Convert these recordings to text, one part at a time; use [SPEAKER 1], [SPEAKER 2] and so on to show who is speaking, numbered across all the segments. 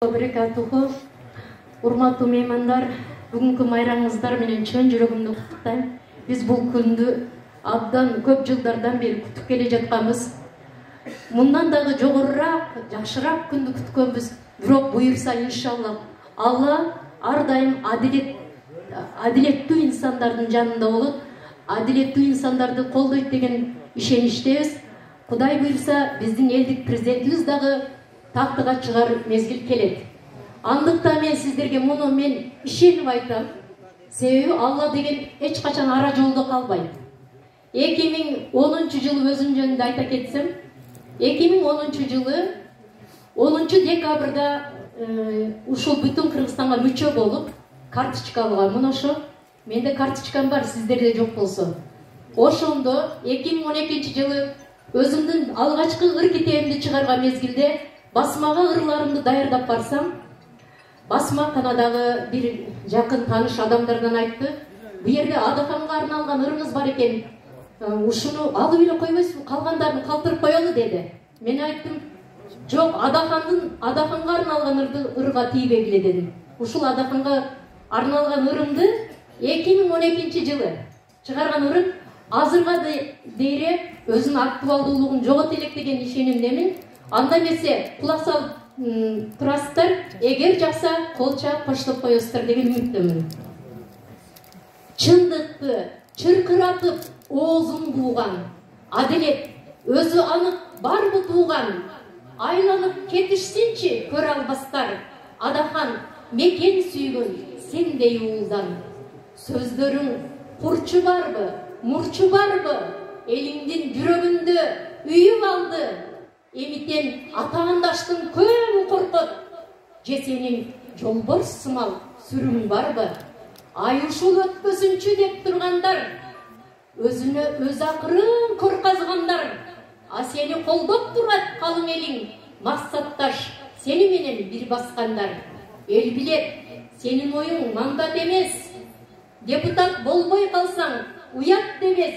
[SPEAKER 1] Баракатуху. Урматтуу меймандар, бүгүнкү майрамыңыздар менен чын жүрөгүмдү куттуктайм. Биз бул күндү абдан көп жылдардан бери күтүп келе жатканбыз. Мындан дагы жогорураак, жакшыраак күндү күткөнбүз. Бирок буюрса иншалла Алла ар дайым адилеттүү инсандардын жанында болот. Адилеттүү инсандарды колдойт деген ишеничтебиз. Кудай буюрса биздин элдик президентибиз дагы тактыга чыгар мезгил келет. Андыктан мен сиздерге муну мен ишенип айтам. Себеби Алла деген эч качан ара жолдо калбайт. 2010 жылы өзүм жөнүндө айта кетсем, 2010 жылы 10 декабрда ушул бүтүн Кыргызстанга мүчө болуп, карточка алган. Мына ошо менде карточкам бар, сиздерде жок болсо. Ошондо 2012 жылы өзүмдүн алгачкы ыр китебимди чыгарган мезгилде басмага ырларымды даярдап барсам, басма Канадагы бир жакын тааныш адамдардан айтты: "Бу жерде Адаханга арналган ырыңыз бар экен. Ушуну алып эле койбойсузбу? Калгандарын калтырып коелу" деди. Мен айттым: "Жок, Адаханга арналган ырга тийбегиле" дедим. Ушул Адаханга арналган ырымды 2012 жылы чыгарган ырым азырга дейре өзүнүн актуалдуулугун жогото элек деген ишенимдемин. Анда эмесе кулак салып турасыздар, эгер жакса кол чаап коштоп коесуздар деген үмүттөмүн. Чындыкты чыркыратып оозун кууган, адилет өзү анык барбы тууган, айланып кетишсинчи көрө албастар, Адахан мекен сүйгөн сендей уулдан. Сөздөрүң курчу барбы, мурчу барбы, элиңдин жүрөгүндө үйүп алды. Эмитен атаандаштын көбү коркот, же сенин жолборс сымал сүрүң барбы? Ай ушул өтпөсүнчү деп тургандар, өзүнө өз акырын көр казгандар, а сени колдоп турат калың элиң, максатташ сени менен бир баскандар. Эл билет, сенин оюң мандат эмес, депутат болбой калсаң уят демес.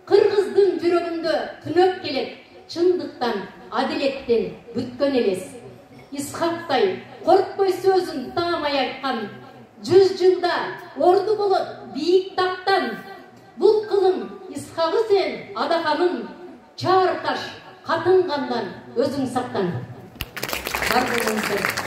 [SPEAKER 1] Кыргыздын жүрөгүндө түнөп келет, чындыктан, адилеттен бүткөн элес. Исхактай коркпой сөзүн таамай айткан, 100 жылда орду болот бийик тактан. Бул кылым Исхагы сен, Адаханым, чаар таш катынгандан өзүң сактан. Бар болуңуздар.